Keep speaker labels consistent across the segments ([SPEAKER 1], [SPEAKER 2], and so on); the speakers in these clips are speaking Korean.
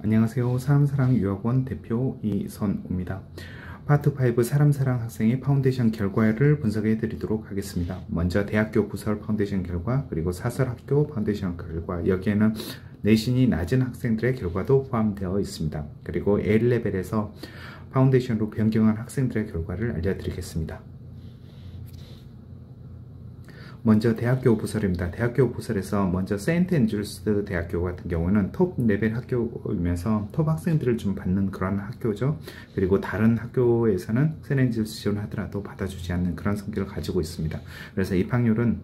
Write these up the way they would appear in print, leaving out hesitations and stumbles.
[SPEAKER 1] 안녕하세요. 사람사랑 유학원 대표 이선우입니다. 파트 5 사람사랑 학생의 파운데이션 결과를 분석해 드리도록 하겠습니다. 먼저 대학교 부설 파운데이션 결과, 그리고 사설학교 파운데이션 결과, 여기에는 내신이 낮은 학생들의 결과도 포함되어 있습니다. 그리고 A레벨에서 파운데이션으로 변경한 학생들의 결과를 알려드리겠습니다. 먼저 대학교 부설입니다. 대학교 부설에서 먼저 세인트 앤드루스 대학교 같은 경우는 톱 레벨 학교이면서 톱 학생들을 좀 받는 그런 학교죠. 그리고 다른 학교에서는 세인트 앤드루스 지원하더라도 받아주지 않는 그런 성격을 가지고 있습니다. 그래서 입학률은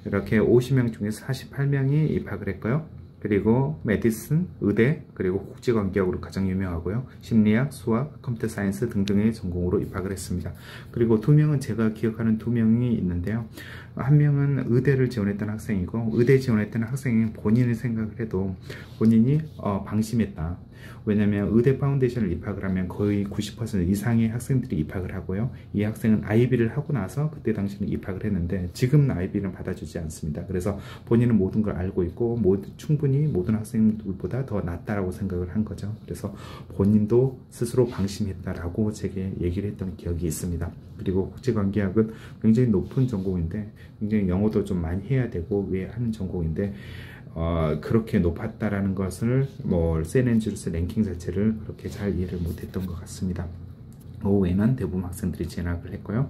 [SPEAKER 1] 이렇게 50명 중에서 48명이 입학을 했고요. 그리고 메디슨, 의대, 그리고 국제관계학으로 가장 유명하고요. 심리학, 수학, 컴퓨터 사이언스 등등의 전공으로 입학을 했습니다. 그리고 두 명은 제가 기억하는 두 명이 있는데요. 한 명은 의대를 지원했던 학생이고, 의대 지원했던 학생이 본인이 생각을 해도 본인이 방심했다. 왜냐면 의대 파운데이션을 입학을 하면 거의 90% 이상의 학생들이 입학을 하고요. 이 학생은 IB를 하고 나서 그때 당시는 입학을 했는데 지금은 IB는 받아주지 않습니다. 그래서 본인은 모든 걸 알고 있고 충분히 모든 학생들보다 더 낫다라고 생각을 한 거죠. 그래서 본인도 스스로 방심했다라고 제게 얘기를 했던 기억이 있습니다. 그리고 국제관계학은 굉장히 높은 전공인데 굉장히 영어도 좀 많이 해야 되고 하는 전공인데 그렇게 높았다라는 것을 세인트 앤드루스 랭킹 자체를 그렇게 잘 이해를 못했던 것 같습니다. 오후에는 대부분 학생들이 진학을 했고요.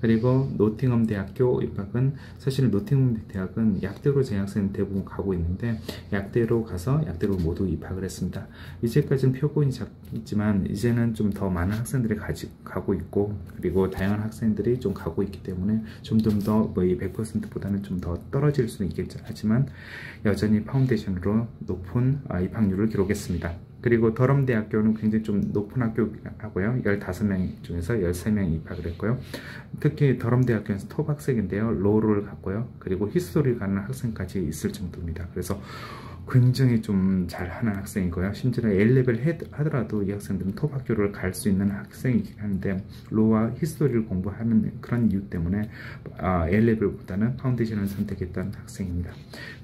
[SPEAKER 1] 그리고 노팅엄 대학교 입학은 사실 노팅엄 대학은 약대로 재학생 대부분 가고 있는데 약대로 가서 약대로 모두 입학을 했습니다. 이제까지는 표본이 작지만 이제는 좀 더 많은 학생들이 가고 있고, 그리고 다양한 학생들이 좀 가고 있기 때문에 좀 더 이 100%보다는 좀 더 떨어질 수는 있겠죠. 하지만 여전히 파운데이션으로 높은 입학률을 기록했습니다. 그리고 더럼 대학교는 굉장히 좀 높은 학교하고요. 15명 중에서 13명이 입학을 했고요. 특히 더럼 대학교에서 톱 학생인데요. 로를 갔고요. 그리고 히스토리 가는 학생까지 있을 정도입니다. 그래서 굉장히 좀 잘하는 학생이고요. 심지어 A레벨 하더라도 이 학생들은 톱 학교를 갈 수 있는 학생이긴 한데 로와 히스토리를 공부하는 그런 이유 때문에 A레벨보다는 파운데이션을 선택했던 학생입니다.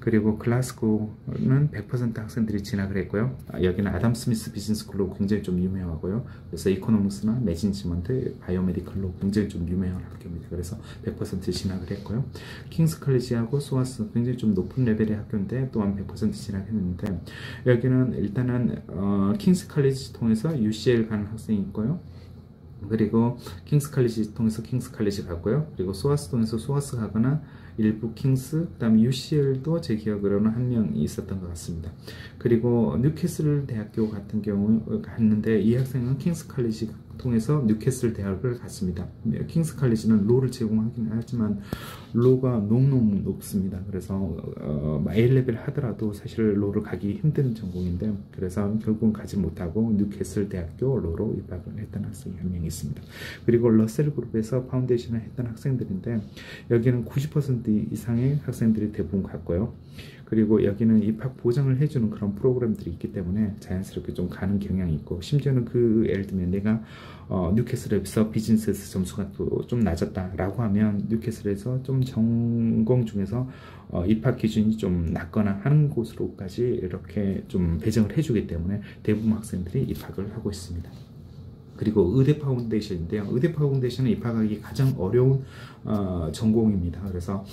[SPEAKER 1] 그리고 글라스고는 100% 학생들이 진학을 했고요. 여기는 아담 스미스 비즈니스 스쿨로 굉장히 좀 유명하고요. 그래서 이코노믹스나 매니지먼트, 바이오메디컬로 굉장히 좀 유명한 학교입니다. 그래서 100% 진학을 했고요. 킹스 칼리지하고 소아스 굉장히 좀 높은 레벨의 학교인데 또한 100% 진학했는데, 여기는 일단은 킹스 칼리지 통해서 UCL 가는 학생이 있고요. 그리고 킹스 칼리지 통해서 킹스 칼리지 가고요. 그리고 소아스 통해서 소아스 가거나 일부 킹스, 그 다음에 UCL도 제 기억으로는 한 명 있었던 것 같습니다. 그리고 뉴캐슬 대학교 같은 경우 갔는데 이 학생은 킹스 칼리지 통해서 뉴캐슬 대학을 갔습니다. 킹스 칼리지는 로를 제공하긴 하지만 로가 너무너무 높습니다. 그래서 A레벨 하더라도 사실 로를 가기 힘든 전공인데, 그래서 결국은 가지 못하고 뉴캐슬 대학교 로로 입학을 했던 학생이 한 명 있습니다. 그리고 러셀 그룹에서 파운데이션을 했던 학생들인데 여기는 90% 이상의 학생들이 대부분 갔고요. 그리고 여기는 입학 보장을 해주는 그런 프로그램들이 있기 때문에 자연스럽게 좀 가는 경향이 있고, 심지어는 예를 들면 내가 뉴캐슬에서 비즈니스 점수가 또 좀 낮았다라고 하면 뉴캐슬에서 좀 전공 중에서 입학 기준이 좀 낮거나 하는 곳으로까지 이렇게 좀 배정을 해주기 때문에 대부분 학생들이 입학을 하고 있습니다. 그리고 의대 파운데이션인데요. 의대 파운데이션은 입학하기 가장 어려운 전공입니다. 그래서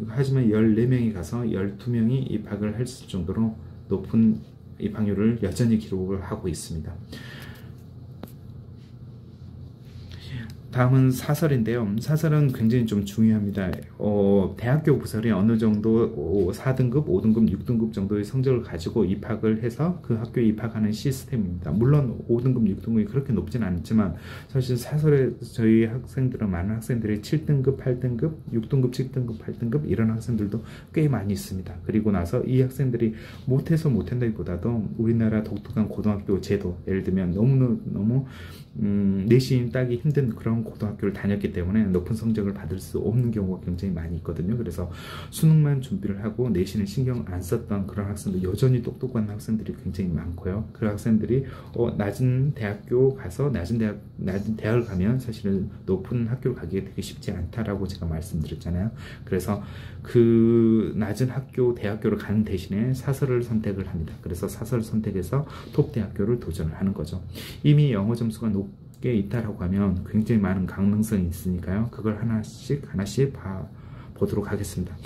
[SPEAKER 1] 하지만 14명이 가서 12명이 입학을 할 정도로 높은 입학률을 여전히 기록을 하고 있습니다. 다음은 사설인데요. 사설은 굉장히 좀 중요합니다. 대학교 부설이 어느 정도 4등급, 5등급, 6등급 정도의 성적을 가지고 입학을 해서 그 학교에 입학하는 시스템입니다. 물론 5등급, 6등급이 그렇게 높지는 않지만 사실 사설에 저희 학생들은, 많은 학생들이 7등급, 8등급, 6등급, 7등급, 8등급 이런 학생들도 꽤 많이 있습니다. 그리고 나서 이 학생들이 못해서 못한다기보다도 우리나라 독특한 고등학교 제도, 예를 들면 너무 내신 따기 힘든 그런 고등학교를 다녔기 때문에 높은 성적을 받을 수 없는 경우가 굉장히 많이 있거든요. 그래서 수능만 준비를 하고 내신을 신경 안 썼던 그런 학생들, 여전히 똑똑한 학생들이 굉장히 많고요. 그 학생들이 낮은 대학교 가서 낮은 대학을 가면 사실은 높은 학교를 가기가 되게 쉽지 않다라고 제가 말씀드렸잖아요. 그래서 그 낮은 학교, 대학교를 가는 대신에 사설을 선택을 합니다. 그래서 사설을 선택해서 톱 대학교를 도전을 하는 거죠. 이미 영어 점수가 높게 있다라고 하면 굉장히 많은 가능성이 있으니까요. 그걸 하나씩 보도록 하겠습니다.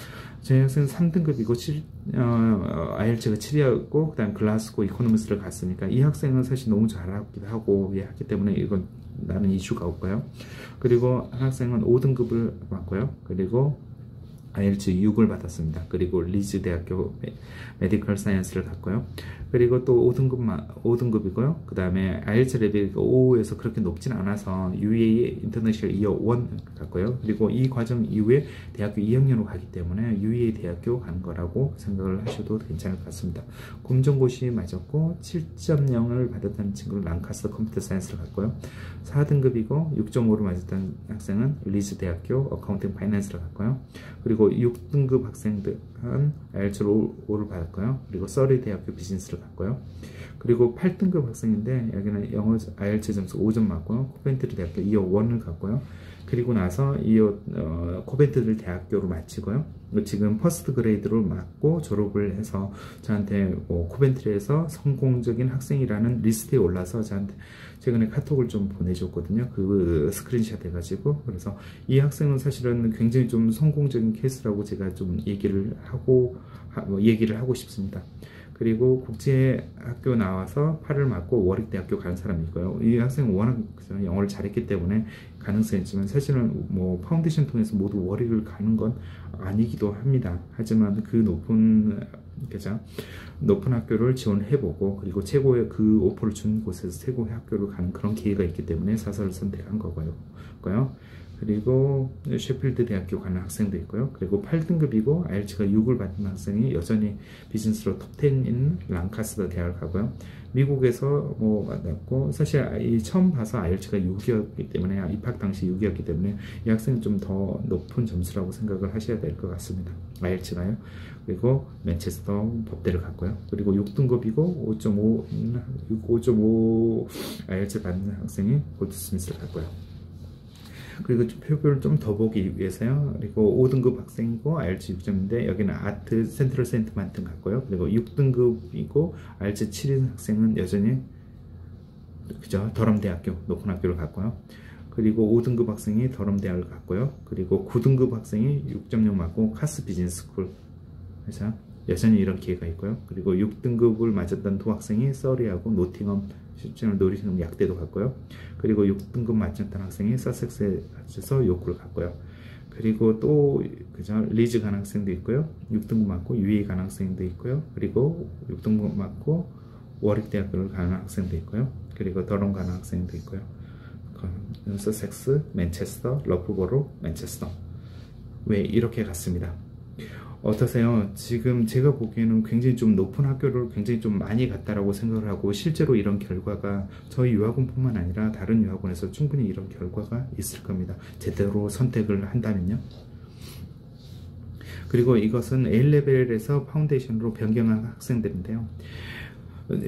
[SPEAKER 1] 저희 학생은 3등급이고 IELTS가 7이었고 그 다음 글라스고 이코노미스를 갔으니까 이 학생은 사실 너무 잘하기도 하고 했기 때문에 이건 나는 이슈가 없고요. 그리고 한 학생은 5등급을 받고요. 그리고 IELTS 6을 받았습니다. 그리고 리즈 대학교 메디컬 사이언스를 갔고요. 그리고 또 5등급이고요. 그 다음에 IELTS 레벨이 5에서 그렇게 높진 않아서 UAE 인터내셔널 이어 1 갔고요. 그리고 이 과정 이후에 대학교 2학년으로 가기 때문에 UAE 대학교 가는 거라고 생각을 하셔도 괜찮을 것 같습니다. 검정고시 맞았고 7.0을 받았다는 친구는 랑카스터 컴퓨터 사이언스를 갔고요. 4등급이고 6.5를 맞았던 학생은 리즈 대학교 어카운팅 파이낸스를 갔고요. 그리고 6등급 학생들은 IELTS 5를 받았고요. 그리고 서리 대학교 비즈니스를 갔고요. 그리고 8등급 학생인데 여기는 영어 IELTS 점수 5점 맞고요. 코벤트리 대학교 이어 1을 갔고요. 그리고 나서 코벤트리 대학교를 마치고요. 지금 퍼스트 그레이드로 맞고 졸업을 해서 저한테 코벤트리에서 성공적인 학생이라는 리스트에 올라서 저한테 최근에 카톡을 좀 보내줬거든요. 그 스크린샷 해가지고. 그래서 이 학생은 사실은 굉장히 좀 성공적인 케이스라고 제가 좀 얘기를 하고 싶습니다. 그리고 국제학교 나와서 8을 맞고 워릭대학교 가는 사람이 있고요. 이 학생은 워낙 영어를 잘했기 때문에 가능성이 있지만 사실은 뭐 파운데이션 통해서 모두 워릭을 가는 건 아니기도 합니다. 하지만 그 높은 학교를 지원해보고 그리고 최고의 그 오퍼를 준 곳에서 최고의 학교를 가는 그런 기회가 있기 때문에 사설을 선택한 거고요. 그리고 셰필드 대학교 가는 학생도 있고요. 그리고 8등급이고 IELTS가 6을 받은 학생이 여전히 비즈니스로 톱10인 랑카스터 대학을 가고요. 미국에서 만났고 사실 처음 봐서 IELTS가 6이었기 때문에 입학 당시 6이었기 때문에 이 학생은 좀 더 높은 점수라고 생각을 하셔야 될 것 같습니다. IELTS가요. 그리고 맨체스터 법대를 갔고요. 그리고 6등급이고 5.5 IELTS 받는 학생이 골드스미스를 갔고요. 그리고 표를 좀 더 보기 위해서요. 그리고 5등급 학생이고 IELTS 6점인데 여기는 아트 센트럴 센트만튼 갔고요. 그리고 6등급이고 IELTS 7인 학생은 여전히 더럼대학교 높은 학교를 갔고요. 그리고 5등급 학생이 더럼대학을 갔고요. 그리고 9등급 학생이 6.0 맞고 카스 비즈니스 스쿨 그래서 여전히 이런 기회가 있고요. 그리고 6등급을 맞았던 두 학생이 서리하고 노팅엄 약대도 갔고요. 그리고 6등급 맞았던 학생이 서섹스에서 요크를 갔고요. 그리고 또 리즈 가는 학생도 있고요. 6등급 맞고 UAE 가는 학생도 있고요. 그리고 6등급 맞고 워릭 대학교를 가는 학생도 있고요. 그리고 더럼 가는 학생도 있고요. 서섹스, 맨체스터, 러프버로, 맨체스터 왜 이렇게 갔습니다. 어떠세요? 지금 제가 보기에는 굉장히 좀 높은 학교를 굉장히 좀 많이 갔다라고 생각을 하고 실제로 이런 결과가 저희 유학원뿐만 아니라 다른 유학원에서 충분히 이런 결과가 있을 겁니다. 제대로 선택을 한다면요. 그리고 이것은 A레벨에서 파운데이션으로 변경한 학생들인데요.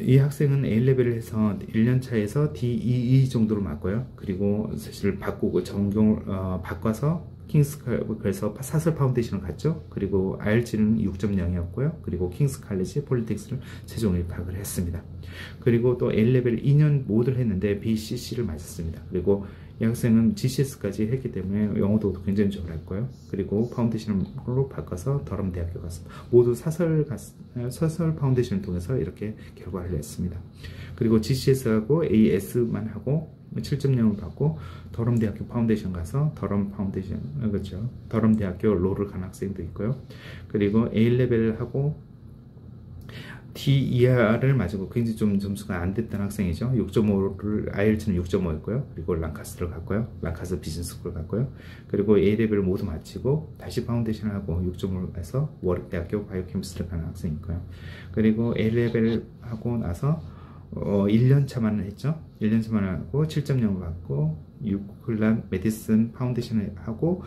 [SPEAKER 1] 이 학생은 A레벨을 해서 1년차에서 D22 정도로 맞고요. 그리고 사실 바꾸고 전공을 바꿔서 킹스에서 사설 파운데이션을 갔죠. 그리고 IELTS는 6.0이었고요. 그리고 킹스 칼리지 폴리틱스를 최종 입학을 했습니다. 그리고 또 A레벨 2년 모두를 했는데 BCC를 맞았습니다. 그리고 이 학생은 GCS까지 했기 때문에 영어도 굉장히 잘했고요. 그리고 파운데이션으로 바꿔서 더럼 대학교 갔습니다. 모두 사설 파운데이션을 통해서 이렇게 결과를 냈습니다. 그리고 GCS하고 AS만 하고 7.0을 받고 더럼 대학교 파운데이션 가서 더럼 대학교 로를 간 학생도 있고요. 그리고 A 레벨하고 DER을 맞고 굉장히 좀 점수가 안 됐던 학생이죠. 6.5를 IELTS는 6.5였고요. 그리고 랑카스를 갔고요. 랑카스 비즈니스 스쿨 갔고요. 그리고 A레벨을 모두 마치고 다시 파운데이션을 하고 6.5를 해서 워릭 대학교 바이오케미스트를 가는 학생이 있고요. 그리고 A레벨 하고 나서 1년 차만 했죠. 1년 차만 하고 7.0을 받고 유클라 메디슨 파운데이션을 하고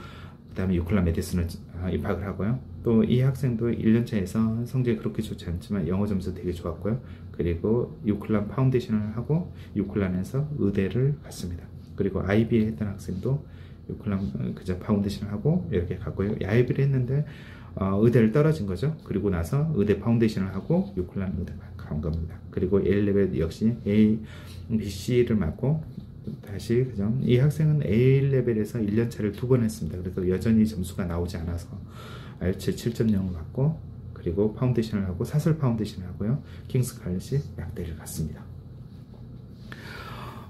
[SPEAKER 1] 그 다음에 유클라 메디슨을 입학을 하고요. 또 이 학생도 1년 차에서 성적이 그렇게 좋지 않지만 영어 점수 되게 좋았고요. 그리고 유클라 파운데이션을 하고 유클란에서 의대를 갔습니다. 그리고 아이비에 했던 학생도 유클라 그저 파운데이션을 하고 이렇게 갔고요. 아이비를 했는데 의대를 떨어진 거죠. 그리고 나서 의대 파운데이션을 하고 유클란 의대 간 겁니다. 그리고 A레벨 역시 A, B, C를 맞고 다시 그죠. 이 학생은 A레벨에서 1년차를 2번 했습니다. 그래서 여전히 점수가 나오지 않아서 IELTS 7.0을 받고 그리고 파운데이션을 하고 사설 파운데이션을 하고요. 킹스 칼리지 약대를 갔습니다.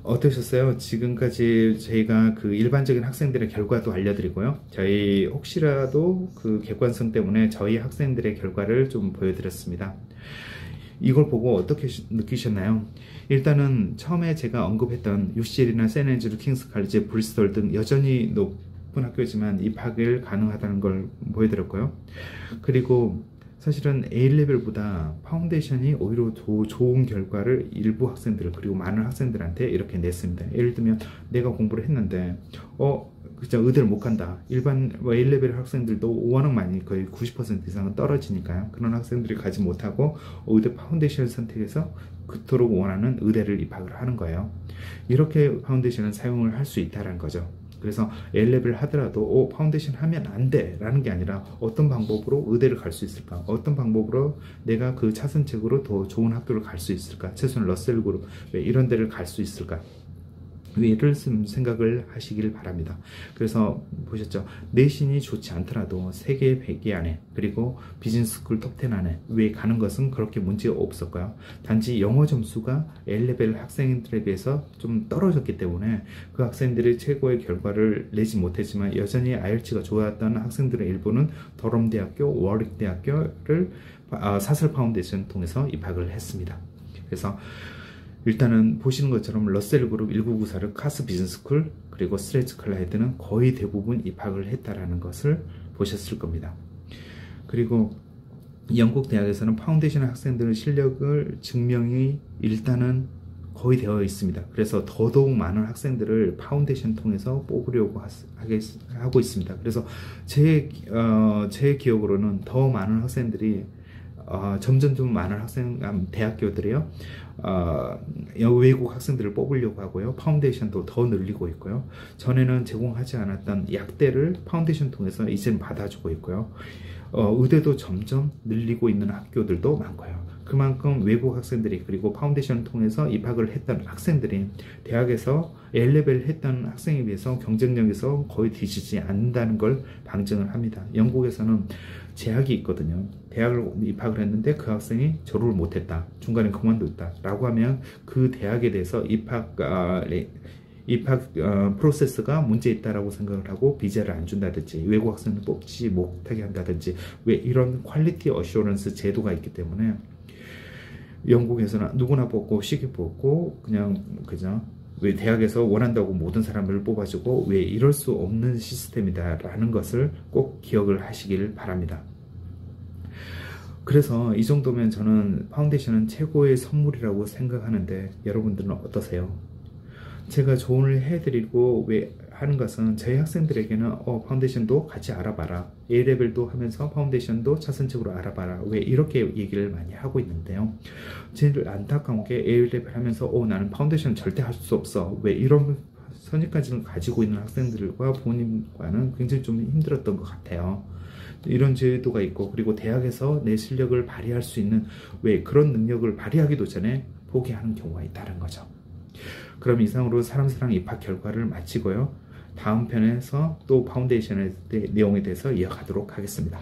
[SPEAKER 1] 어떠셨어요? 지금까지 저희가 그 일반적인 학생들의 결과도 알려드리고요. 저희 혹시라도 그 객관성 때문에 저희 학생들의 결과를 좀 보여드렸습니다. 이걸 보고 어떻게 느끼셨나요? 일단은 처음에 제가 언급했던 UCL이나 샌앤드류, 킹스 칼리지, 브리스톨 등 여전히 높은 학교지만 입학을 가능하다는 걸 보여드렸고요. 그리고 사실은 A레벨보다 파운데이션이 오히려 더 좋은 결과를 일부 학생들 그리고 많은 학생들한테 이렇게 냈습니다. 예를 들면 내가 공부를 했는데 그저 의대를 못 간다. 일반 A레벨 학생들도 워낙 많이 거의 90% 이상은 떨어지니까요. 그런 학생들이 가지 못하고 의대 파운데이션을 선택해서 그토록 원하는 의대를 입학을 하는 거예요. 이렇게 파운데이션을 사용을 할 수 있다는 거죠. 그래서 A레벨 하더라도 파운데이션 하면 안 돼 라는 게 아니라 어떤 방법으로 의대를 갈 수 있을까, 어떤 방법으로 내가 그 차선책으로 더 좋은 학교를 갈 수 있을까, 최소한 러셀 그룹 이런 데를 갈 수 있을까, 이를 생각을 하시길 바랍니다. 그래서 보셨죠? 내신이 좋지 않더라도 세계 100위 안에 그리고 비즈니스 스쿨 톱10 안에 왜 가는 것은 그렇게 문제가 없었고요. 단지 영어 점수가 A레벨 학생들에 비해서 좀 떨어졌기 때문에 그 학생들이 최고의 결과를 내지 못했지만 여전히 IELTS가 좋았던 학생들의 일부는 더럼대학교, 워릭대학교를 사설 파운데이션 통해서 입학을 했습니다. 그래서 일단은 보시는 것처럼 러셀 그룹 1994를 카스 비즈니스 스쿨 그리고 스트레이트클라이드는 거의 대부분 입학을 했다라는 것을 보셨을 겁니다. 그리고 영국 대학에서는 파운데이션 학생들의 실력을 증명이 일단은 거의 되어 있습니다. 그래서 더더욱 많은 학생들을 파운데이션 통해서 뽑으려고 하고 있습니다. 그래서 제 기억으로는 더 많은 학생들이 점점 좀 많은 대학교들이요, 외국 학생들을 뽑으려고 하고요. 파운데이션도 더 늘리고 있고요. 전에는 제공하지 않았던 약대를 파운데이션 통해서 이제는 받아주고 있고요. 의대도 점점 늘리고 있는 학교들도 많고요. 그만큼 외국 학생들이 그리고 파운데이션을 통해서 입학을 했던 학생들이 대학에서 A레벨 했던 학생에 비해서 경쟁력에서 거의 뒤지지 않는다는 걸 방증을 합니다. 영국에서는 제약이 있거든요. 대학을 입학을 했는데 그 학생이 졸업을 못했다, 중간에 그만뒀다 라고 하면 그 대학에 대해서 입학 프로세스가 문제 있다라고 생각을 하고 비자를 안 준다든지 외국 학생을 뽑지 못하게 한다든지 왜 이런 퀄리티 어슈런스 제도가 있기 때문에 영국에서는 누구나 뽑고 쉽게 뽑고 그죠? 왜 대학에서 원한다고 모든 사람을 뽑아주고 왜 이럴 수 없는 시스템이다라는 것을 꼭 기억을 하시길 바랍니다. 그래서 이 정도면 저는 파운데이션은 최고의 선물이라고 생각하는데 여러분들은 어떠세요? 제가 조언을 해드리고 왜 하는 것은 저희 학생들에게는 파운데이션도 같이 알아봐라, A레벨도 하면서 파운데이션도 차선책으로 알아봐라, 왜 이렇게 얘기를 많이 하고 있는데요. 제일 안타까운 게 A레벨 하면서 나는 파운데이션 절대 할 수 없어, 왜 이런 선입관을 가지고 있는 학생들과 부모님과는 굉장히 좀 힘들었던 것 같아요. 이런 제도가 있고 그리고 대학에서 내 실력을 발휘할 수 있는 왜 그런 능력을 발휘하기도 전에 포기하는 경우가 있다는 거죠. 그럼 이상으로 사람사랑 입학 결과를 마치고요. 다음 편에서 또 파운데이션의 내용에 대해서 이어가도록 하겠습니다.